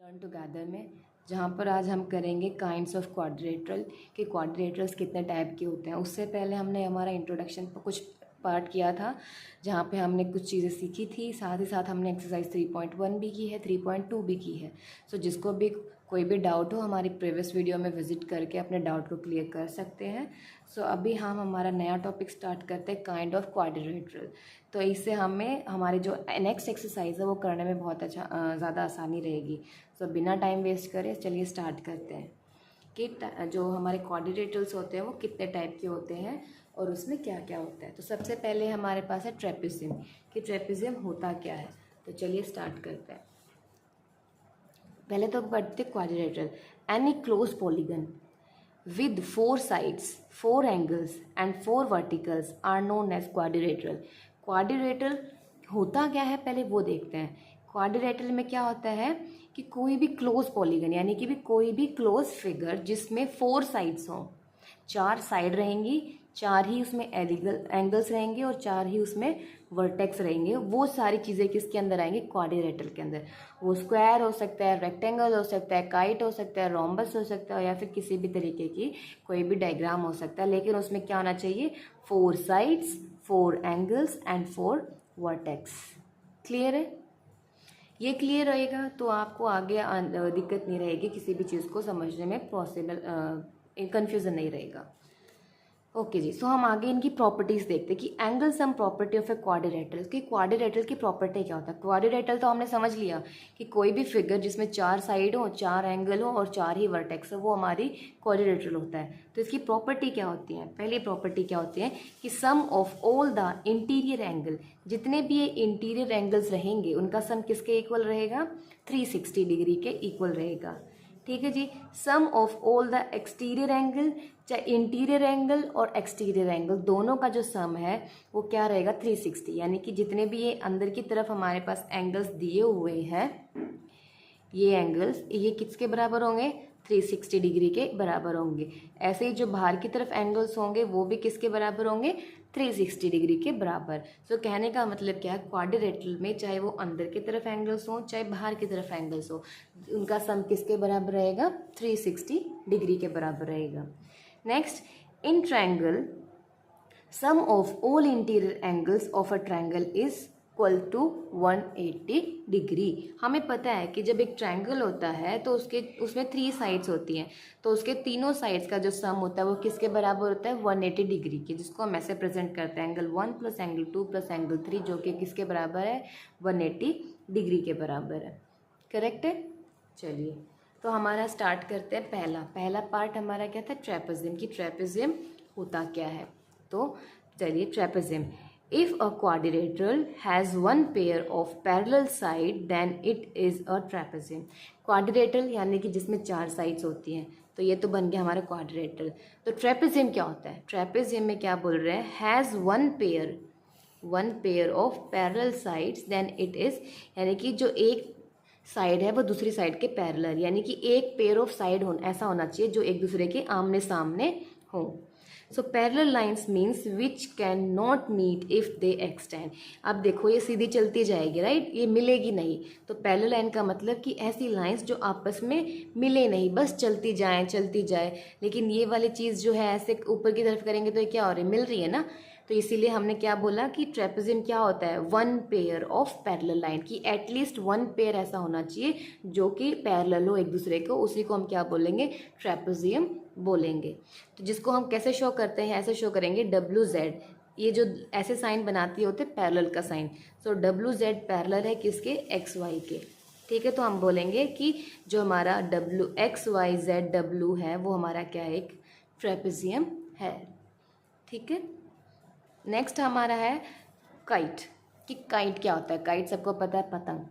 Learn together में, जहाँ पर आज हम करेंगे काइंड्स ऑफ क्वाड्रिलेटरल कि क्वाड्रिलेटरल्स कितने टाइप के होते हैं। उससे पहले हमने हमारा इंट्रोडक्शन पर कुछ पार्ट किया था जहाँ पे हमने कुछ चीज़ें सीखी थी। साथ ही साथ हमने एक्सरसाइज 3.1 भी की है, 3.2 भी की है। सो जिसको भी कोई भी डाउट हो हमारी प्रीवियस वीडियो में विजिट करके अपने डाउट को क्लियर कर सकते हैं। सो अभी हम हमारा नया टॉपिक स्टार्ट करते हैं, काइंड ऑफ क्वाड्रिलेटरल। तो इससे हमें हमारी जो नेक्स्ट एक्सरसाइज है वो करने में बहुत अच्छा ज़्यादा आसानी रहेगी। सो बिना टाइम वेस्ट करे चलिए स्टार्ट करते हैं कि जो हमारे क्वाड्रिलेटरल्स होते हैं वो कितने टाइप के होते हैं और उसमें क्या क्या होता है। तो सबसे पहले हमारे पास है ट्रेपेजियम कि ट्रेपेजियम होता क्या है। तो चलिए स्टार्ट करते हैं। पहले तो पढ़ते quadrilateral, any close polygon with 4 sides, 4 angles and 4 verticals are known as quadrilateral। Quadrilateral होता क्या है पहले वो देखते हैं। क्वाड्रिलेटरल में क्या होता है कि कोई भी क्लोज पॉलीगन यानी कि भी कोई भी क्लोज फिगर जिसमें 4 साइड्स हों, 4 साइड रहेंगी, 4 ही उसमें एंगल्स रहेंगे और 4 ही उसमें वर्टेक्स रहेंगे। वो सारी चीज़ें किसके अंदर आएंगी? क्वाड्रिलेटरल के अंदर। वो स्क्वायर हो सकता है, रेक्टेंगल हो सकता है, काइट हो सकता है, रोम्बस हो सकता है या फिर किसी भी तरीके की कोई भी डायग्राम हो सकता है, लेकिन उसमें क्या होना चाहिए? 4 sides, 4 angles and 4 vertex. Clear है? ये क्लियर रहेगा तो आपको आगे दिक्कत नहीं रहेगी, किसी भी चीज़ को समझने में पॉसिबल कन्फ्यूज़न नहीं रहेगा। ओके जी, सो हम आगे इनकी प्रॉपर्टीज़ देखते हैं कि angle sum property of a quadrilateral कि क्वाड्रिलेटरल की प्रॉपर्टी क्या होता है। क्वाड्रिलेटरल तो हमने समझ लिया कि कोई भी फिगर जिसमें 4 साइड हो, 4 एंगल हो और 4 ही वर्टेक्स हो वो हमारी क्वाड्रिलेटरल होता है। तो इसकी प्रॉपर्टी क्या होती है? पहली प्रॉपर्टी क्या होती है कि sum of all the interior angle, जितने भी ये इंटीरियर एंगल्स रहेंगे उनका सम किसके इक्वल रहेगा? 360 डिग्री के इक्वल रहेगा। ठीक है जी। Sum of all the exterior angle, चाहे इंटीरियर एंगल और एक्सटीरियर एंगल दोनों का जो सम है वो क्या रहेगा? 360। यानी कि जितने भी ये अंदर की तरफ हमारे पास एंगल्स दिए हुए हैं, ये एंगल्स ये किसके बराबर होंगे? 360 डिग्री के बराबर होंगे। ऐसे ही जो बाहर की तरफ एंगल्स होंगे वो भी किसके बराबर होंगे? 360 डिग्री के बराबर। सो कहने का मतलब क्या है? क्वाड्रिलेटरल में चाहे वो अंदर की तरफ एंगल्स हों चाहे बाहर की तरफ एंगल्स हो, उनका सम किसके बराबर रहेगा? 360 डिग्री के बराबर रहेगा। Next, in triangle sum of all interior angles of a triangle is equal to 180 degree. हमें पता है कि जब एक ट्रायंगल होता है तो उसमें 3 साइड्स होती हैं, तो उसके तीनों साइड्स का जो सम होता है वो किसके बराबर होता है? 180 डिग्री के, जिसको हम ऐसे प्रेजेंट करते हैं angle 1 plus angle 2 plus angle 3, जो कि किसके बराबर है? 180 डिग्री के बराबर है। करेक्ट है? चलिए तो हमारा स्टार्ट करते हैं। पहला पार्ट हमारा क्या था? ट्रेपेजियम की ट्रेपेजियम होता क्या है। तो चलिए trapezium, if a quadrilateral has one pair of parallel side then it is a trapezium। Quadrilateral यानी कि जिसमें 4 साइड्स होती हैं, तो ये तो बन गया हमारा क्वाड्रिलेटरल। तो ट्रेपेजियम क्या होता है? ट्रेपेजियम में क्या बोल रहे हैं? Has one pair of parallel sides then it is, यानी कि जो एक साइड है वो दूसरी साइड के पैरेलल, यानी कि एक पेयर ऑफ साइड ऐसा होना चाहिए जो एक दूसरे के आमने सामने हो। So parallel lines means which can not meet if they extend. अब देखो ये सीधी चलती जाएगी, राइट, ये मिलेगी नहीं। तो पैरेलल लाइन का मतलब कि ऐसी लाइंस जो आपस में मिले नहीं, बस चलती जाए। लेकिन ये वाली चीज़ जो है ऐसे ऊपर की तरफ करेंगे तो ये क्या हो रही है? मिल रही है ना। तो इसीलिए हमने क्या बोला कि ट्रेपेजियम क्या होता है? 1 पेयर ऑफ पैरेलल लाइन, की एटलीस्ट 1 पेयर ऐसा होना चाहिए जो कि पैरेलल हो एक दूसरे को, उसी को हम क्या बोलेंगे? ट्रेपेजियम बोलेंगे। तो जिसको हम कैसे शो करते हैं? ऐसे शो करेंगे WZ, ये जो ऐसे साइन बनाती होते पैरेलल का साइन। सो WZ पैरेलल है किसके? XY के। ठीक है, तो हम बोलेंगे कि जो हमारा XYZW है वो हमारा क्या है? एक ट्रेपेजियम है। ठीक है। नेक्स्ट हमारा है काइट कि काइट क्या होता है? काइट सबको पता है,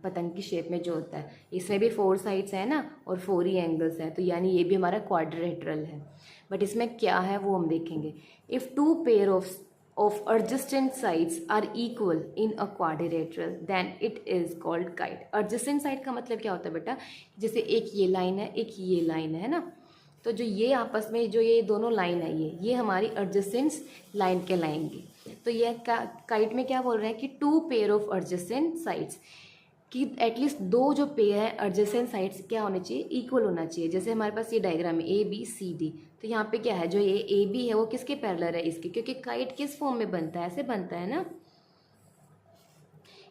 पतंग की शेप में जो होता है। इसमें भी 4 साइड्स है ना और 4 ही एंगल्स हैं, तो यानी ये भी हमारा क्वाड्रिलेटरल है। बट इसमें क्या है वो हम देखेंगे। If 2 pair of adjacent sides are equal in a quadrilateral then it is called kite। adjacent side का मतलब क्या होता है बेटा? जैसे एक ये लाइन है, एक ये लाइन है ना, तो जो ये आपस में जो ये दोनों लाइन है ये हमारी एडजेसेंट लाइन कहलाएंगी। तो ये काइट में क्या बोल रहे हैं कि 2 पेयर ऑफ एडजेसेंट साइड्स, कि एटलीस्ट दो जो पेयर है एडजेसेंट साइड्स क्या होने चाहिए, इक्वल होना चाहिए। जैसे हमारे पास ये डायग्राम है ABCD, तो यहाँ पे क्या है, जो ये AB है वो किसके पैरेलल है, इसके, क्योंकि काइट किस फॉर्म में बनता है, ऐसे बनता है ना,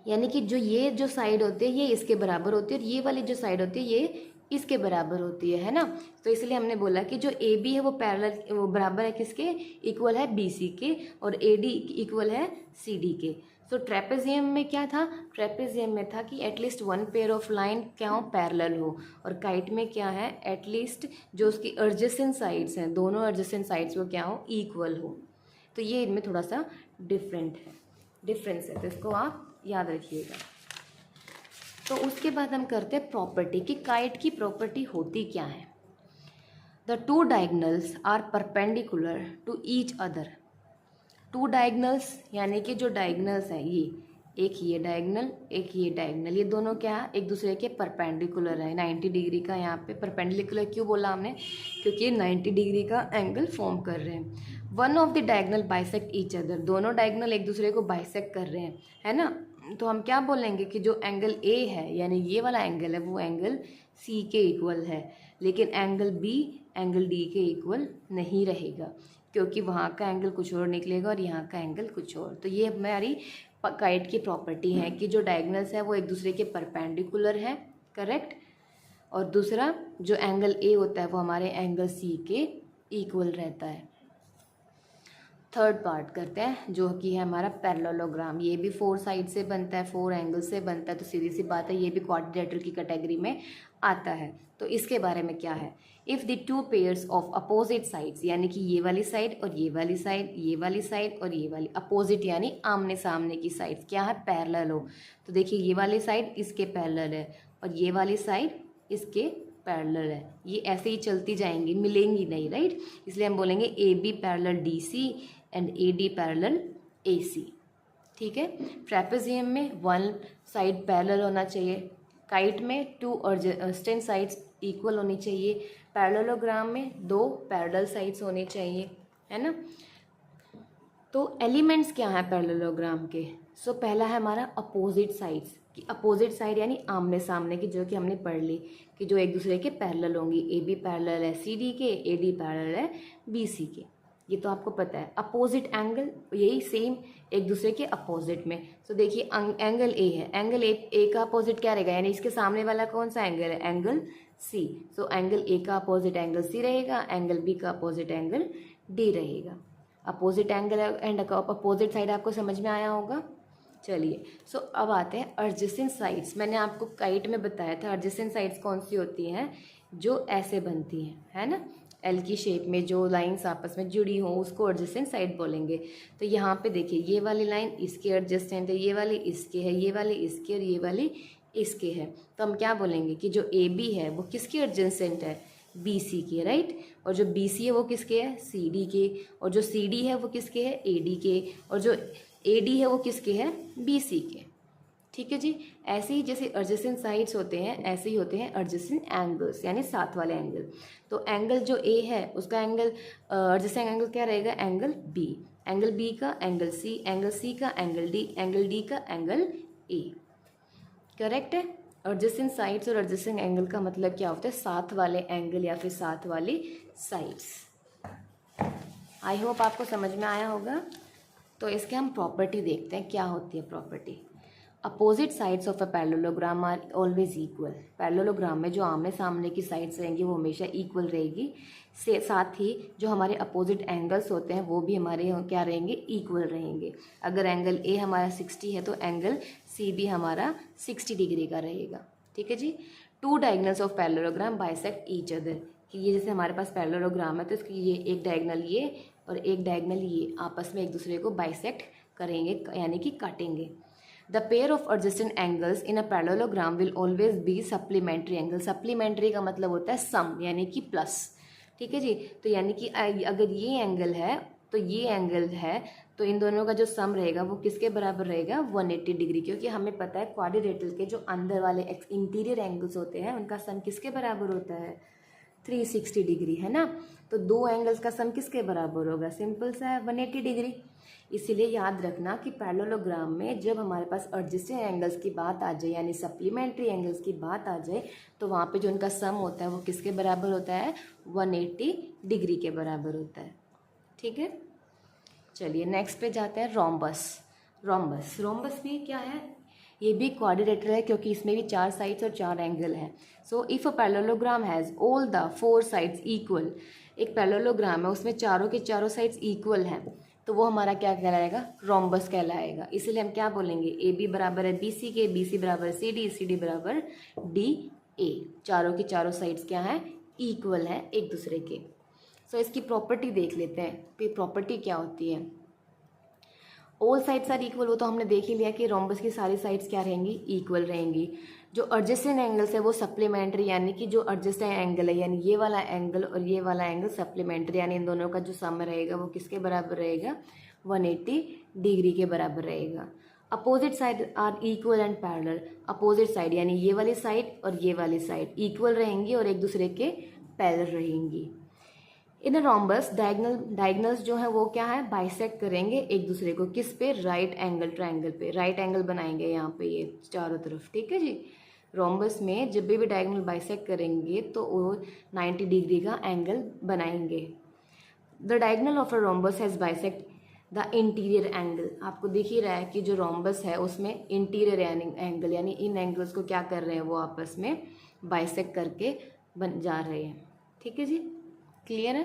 यानी कि जो ये जो साइड होती है ये इसके बराबर होती है और ये वाली जो साइड होती है ये इसके बराबर होती है ना। तो इसलिए हमने बोला कि जो AB है वो पैरेलल, वो बराबर है किसके, इक्वल है BC के, और AD इक्वल है CD के। सो ट्रेपेजियम में क्या था, ट्रेपेजियम में था कि at least one pair of line क्या हो, पैरेलल हो, और काइट में क्या है, एटलीस्ट जो उसकी एडजेसेंट साइड्स हैं, दोनों एडजेसेंट साइड्स वो क्या हो, इक्वल हो। तो ये इनमें थोड़ा सा डिफरेंस है, तो इसको आप याद रखिएगा। तो उसके बाद हम करते हैं प्रॉपर्टी, कि काइट की प्रॉपर्टी होती क्या है। The two diagonals are perpendicular to each other. Two diagonals यानी कि जो डायगनल्स हैं, ये ये डायगनल, एक ये डायगनल, ये दोनों क्या है, एक दूसरे के परपेंडिकुलर है। 90 डिग्री का यहाँ पे परपेंडिकुलर क्यों बोला हमने, क्योंकि ये 90 डिग्री का एंगल फॉर्म कर रहे हैं। One of the diagonal bisect each other, दोनों डायगनल एक दूसरे को बाइसेक्ट कर रहे हैं, है ना। तो हम क्या बोलेंगे कि जो एंगल A है, यानी ये वाला एंगल है, वो एंगल C के इक्वल है, लेकिन एंगल B एंगल D के इक्वल नहीं रहेगा, क्योंकि वहाँ का एंगल कुछ और निकलेगा और यहाँ का एंगल कुछ और। तो ये हमारी काइट की प्रॉपर्टी है कि जो डायगनल्स है वो एक दूसरे के परपेंडिकुलर है, करेक्ट, और दूसरा जो एंगल A होता है वो हमारे एंगल C के इक्वल रहता है। थर्ड पार्ट करते हैं जो कि है हमारा पैरेललोग्राम। ये भी 4 साइड से बनता है, 4 एंगल से बनता है, तो सीधी सी बात है ये भी क्वाड्रिलेटरल की कैटेगरी में आता है। तो इसके बारे में क्या है, if the two pairs of opposite sides, यानी कि ये वाली साइड और ये वाली साइड, ये वाली साइड और ये वाली, अपोजिट यानी आमने सामने की साइड क्या है, पैरेलल हो। तो देखिए ये वाली साइड इसके पैरेलल है और ये वाली साइड इसके पैरेलल है, ये ऐसे ही चलती जाएंगी, मिलेंगी नहीं, राइट। इसलिए हम बोलेंगे AB parallel DC and AD parallel AC, ठीक है। ट्रेपेजियम में वन साइड पैरेलल होना चाहिए, काइट में टू एडजेसेंट साइड्स इक्वल होनी चाहिए, पैरेललोग्राम में 2 पैरेलल साइड्स होने चाहिए, है ना। तो एलिमेंट्स क्या हैं पैरेललोग्राम के, सो पहला है हमारा अपोजिट साइड्स, कि अपोजिट साइड यानी आमने सामने की, जो कि हमने पढ़ ली कि जो एक दूसरे के पैरेलल होंगी। AB पैरेलल है CD के, AD पैरेलल है BC के, ये तो आपको पता है। अपोजिट एंगल यही सेम एक दूसरे के अपोजिट में। तो देखिए एंगल A है, एंगल A का अपोजिट क्या रहेगा, यानी इसके सामने वाला कौन सा एंगल है, angle C। So angle A का अपोजिट एंगल C रहेगा, एंगल B का अपोजिट एंगल D रहेगा। Opposite angle and opposite side आपको समझ में आया होगा। चलिए, सो अब आते हैं एडजेसेंट साइड्स। मैंने आपको काइट में बताया था एडजेसेंट साइड्स कौन सी होती हैं, जो ऐसे बनती हैं, है ना, L की शेप में जो लाइंस आपस में जुड़ी हों उसको एडजेसेंट साइड बोलेंगे। तो यहाँ पे देखिए ये वाली लाइन इसके एडजेसेंट है, ये वाली इसके है, ये वाली इसके और ये वाली इसके है। तो हम क्या बोलेंगे कि जो AB है वो किसके एडजेसेंट है, BC के, राइट। और जो BC है वो किसके है, CD के, और जो CD है वो किसके है, AD के, और जो AD है वो किसके है, BC के, ठीक है जी। ऐसे ही जैसे एडजेसेंट साइड्स होते हैं ऐसे ही होते हैं एडजेसेंट एंगल्स, यानी साथ वाले एंगल। तो एंगल जो A है उसका एंगल एडजेसेंट एंगल क्या रहेगा, एंगल B, एंगल B का एंगल C, एंगल C का एंगल D, एंगल D का एंगल A, करेक्ट है। एडजेसेंट साइड्स और एडजेसेंट एंगल का मतलब क्या होता है, साथ वाले एंगल या फिर साथ वाली साइड्स। आई होप आपको समझ में आया होगा। तो इसके हम प्रॉपर्टी देखते हैं, क्या होती है property. Opposite sides of a parallelogram are always equal. Parallelogram में जो आमने सामने की साइड्स रहेंगी वो हमेशा इक्वल रहेगी, से साथ ही जो हमारे अपोजिट एंगल्स होते हैं वो भी हमारे क्या रहेंगे, इक्वल रहेंगे। अगर एंगल A हमारा 60 है तो एंगल C भी हमारा 60 डिग्री का रहेगा, ठीक है जी। Two diagonals of parallelogram bisect each other, कि ये जैसे हमारे पास पैरेललोग्राम है तो इसकी ये एक डायगनल ये और एक डायगनल ये आपस में एक दूसरे को बाइसेक्ट करेंगे, यानी कि काटेंगे। The pair of adjacent angles in a parallelogram will always be supplementary angle. Supplementary का मतलब होता है सम, यानी कि प्लस, ठीक है जी। तो यानी कि अगर ये एंगल है तो ये एंगल है, तो इन दोनों का जो सम रहेगा वो किसके बराबर रहेगा, 180 डिग्री, क्योंकि हमें पता है क्वाड्रिलेटरल के जो अंदर वाले इंटीरियर एंगल्स होते हैं उनका सम किसके बराबर होता है, 360 डिग्री, है ना। तो दो एंगल्स का सम किसके बराबर होगा, सिंपल सा है 180 डिग्री। इसीलिए याद रखना कि पैरेललोग्राम में जब हमारे पास एडजेसेंट एंगल्स की बात आ जाए यानी सप्लीमेंट्री एंगल्स की बात आ जाए तो वहाँ पे जो उनका सम होता है वो किसके बराबर होता है, 180 डिग्री के बराबर होता है। ठीक है, चलिए नेक्स्ट पे जाते हैं, रोम्बस। रोम्बस, रोम्बस भी क्या है, ये भी क्वाड्रिलेटरल है क्योंकि इसमें भी 4 साइड्स और 4 एंगल हैं। So if a parallelogram has all the 4 sides equal, एक पैरेललोग्राम है उसमें चारों के चारों साइड्स इक्वल हैं तो वो हमारा क्या कहलाएगा, रोम्बस कहलाएगा। इसीलिए हम क्या बोलेंगे, ए बी बराबर है बी सी के, बी सी बराबर सी डी बराबर डी ए। चारों की चारों साइड्स क्या हैं, इक्वल हैं एक दूसरे के। सो इसकी प्रॉपर्टी देख लेते हैं कि प्रॉपर्टी क्या होती है। ऑल साइड्स आर इक्वल, वो तो हमने देख ही लिया कि रोम्बस की सारी साइड्स क्या रहेंगी, इक्वल रहेंगी। जो एडजेसेंट एंगल्स है वो सप्लीमेंट्री, यानी कि जो एडजेसेंट एंगल है यानी ये वाला एंगल और ये वाला एंगल सप्लीमेंट्री, यानी इन दोनों का जो सम रहेगा वो किसके बराबर रहेगा, 180 डिग्री के बराबर रहेगा। Opposite side are equal and parallel, opposite side यानी ये वाली साइड और ये वाली साइड इक्वल रहेंगी और एक दूसरे के पैरेलल रहेंगी। इन रोम्बस डायगनल्स जो है वो क्या है, बाइसेक्ट करेंगे एक दूसरे को, किस पे, राइट एंगल ट्रायंगल पे, राइट एंगल बनाएंगे यहाँ पे ये चारों तरफ। ठीक है जी, रोम्बस में जब भी डायगोनल बाइसेक्ट करेंगे तो वो 90 डिग्री का एंगल बनाएंगे। The diagonal of a rhombus has bisect the interior angle, आपको दिख ही रहा है कि जो रोम्बस है उसमें इंटीरियर एंगल यानी इन एंगल्स को क्या कर रहे हैं, वो आपस में बाइसेक्ट करके बन जा रहे हैं। ठीक है जी, क्लियर है।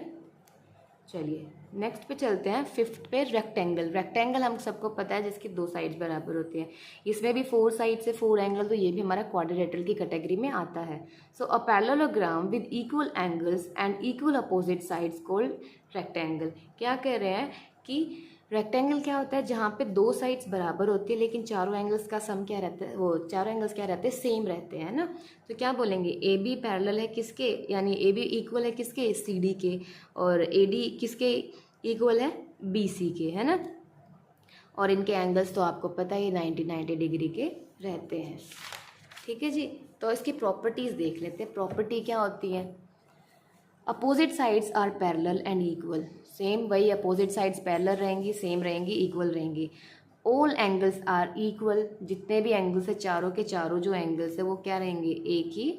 चलिए नेक्स्ट पे चलते हैं, फिफ्थ पे, रेक्टेंगल। रेक्टेंगल हम सबको पता है जिसकी 2 साइड्स बराबर होती हैं, इसमें भी 4 साइड से 4 एंगल, तो ये भी हमारा क्वाड्रिलेटरल की कैटेगरी में आता है। So a parallelogram with equal angles and equal opposite sides called rectangle. क्या कह रहे हैं कि रेक्टेंगल क्या होता है, जहाँ पे 2 साइड्स बराबर होती है लेकिन चारों एंगल्स का सम क्या रहता है, वो चारों एंगल्स क्या रहते हैं, सेम रहते हैं ना। तो क्या बोलेंगे, ए बी पैरेलल है किसके, यानी ए बी इक्वल है किसके, सी डी के, और ए डी किसके इक्वल है, बी सी के, है ना। और इनके एंगल्स तो आपको पता है 90 डिग्री के रहते हैं। ठीक है जी, तो इसकी प्रॉपर्टीज़ देख लेते हैं। प्रॉपर्टी क्या होती है, opposite sides are parallel and equal, same वही अपोजिट साइड्स पैरेलल रहेंगी, सेम रहेंगी, इक्वल रहेंगी। ऑल एंगल्स आर इक्वल, जितने भी एंगल्स है चारों के चारों जो एंगल्स है वो क्या रहेंगे, एक ही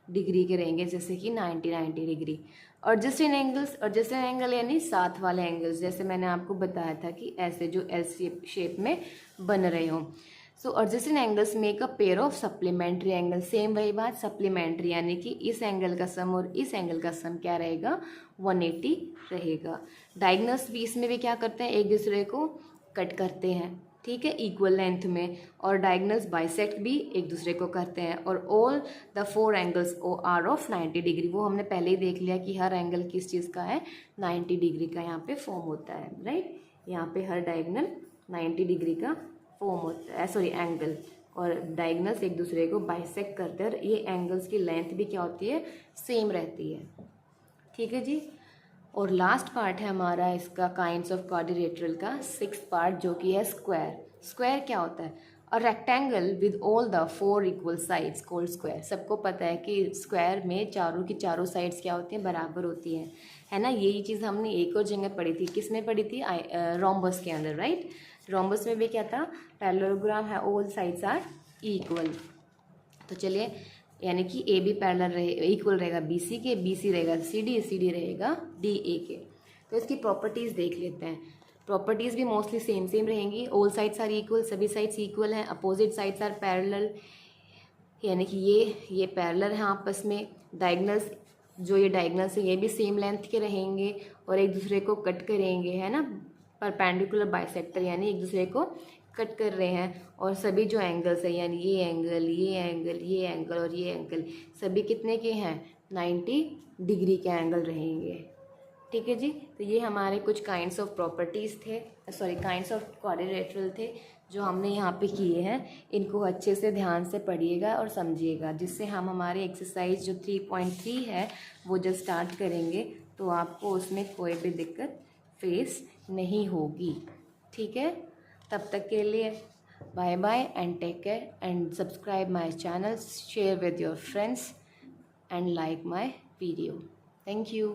डिग्री के रहेंगे, जैसे कि 90 degree. Adjacent angles, adjacent angle यानी साथ वाले एंगल्स, जैसे मैंने आपको बताया था कि ऐसे जो एल शेप में बन रहे हो। So adjacent angles make a pair of supplementary angle, same वही बात, सप्लीमेंट्री यानी कि इस एंगल का सम और इस एंगल का सम क्या रहेगा, 180 रहेगा। डायगोनल्स भी इसमें भी क्या करते हैं, एक दूसरे को कट करते हैं, ठीक है, इक्वल लेंथ में, और डायगोनल्स बाइसेक्ट भी एक दूसरे को करते हैं। और all the 4 angles are of 90 degree, वो हमने पहले ही देख लिया कि हर एंगल किस चीज़ का है, 90 डिग्री का यहाँ पे फॉर्म होता है, राइट। यहाँ पे हर डायगोनल 90 डिग्री का फॉर्म होता है, सॉरी एंगल, और डायगोनल्स एक दूसरे को बाइसेक्ट करते हैं और ये एंगल्स की लेंथ भी क्या होती है, सेम रहती है। ठीक है जी, और लास्ट पार्ट है हमारा इसका काइंड्स ऑफ क्वाड्रिलेटरल का 6th पार्ट, जो कि है स्क्वायर। स्क्वायर क्या होता है, a rectangle with all the 4 equal sides called square. सबको पता है कि स्क्वायर में चारों की चारों साइड्स क्या होती हैं, बराबर होती हैं, है ना। यही चीज़ हमने एक और जगह पढ़ी थी, किस में पढ़ी थी, रोम्बस के अंदर, राइट। रोम्बस में भी क्या था, पैरेललोग्राम है, ऑल साइड्स आर इक्वल। तो चलिए, यानी कि ए बी पैरेलल रहे, इक्वल रहेगा बी सी के, बी सी रहेगा सी डी रहेगा डी ए के। तो इसकी प्रॉपर्टीज़ देख लेते हैं। प्रॉपर्टीज़ भी मोस्टली सेम रहेंगी। ऑल साइड्स आर इक्वल, सभी साइड्स इक्वल हैं। अपोजिट साइड्स आर पैरेलल, यानी कि ये पैरेलल हैं आपस में। डायगोनल्स, जो ये डायगोनल्स है ये भी सेम लेंथ के रहेंगे और एक दूसरे को कट करेंगे, है ना, परपेंडिकुलर बाइसेक्टर, यानी एक दूसरे को कट कर रहे हैं। और सभी जो एंगल्स है, यानी ये एंगल, ये एंगल, ये एंगल और ये एंगल, सभी कितने के हैं, 90 डिग्री के एंगल रहेंगे। ठीक है जी, तो ये हमारे कुछ काइंड्स ऑफ प्रॉपर्टीज़ थे, सॉरी काइंड्स ऑफ क्वाड्रिलेटरल थे जो हमने यहाँ पे किए हैं। इनको अच्छे से ध्यान से पढ़िएगा और समझिएगा, जिससे हम हमारे एक्सरसाइज जो 3.3 है वो जब स्टार्ट करेंगे तो आपको उसमें कोई भी दिक्कत फेस नहीं होगी। ठीक है, तब तक के लिए bye bye and take care and subscribe my channel, share with your friends and like my video. Thank you.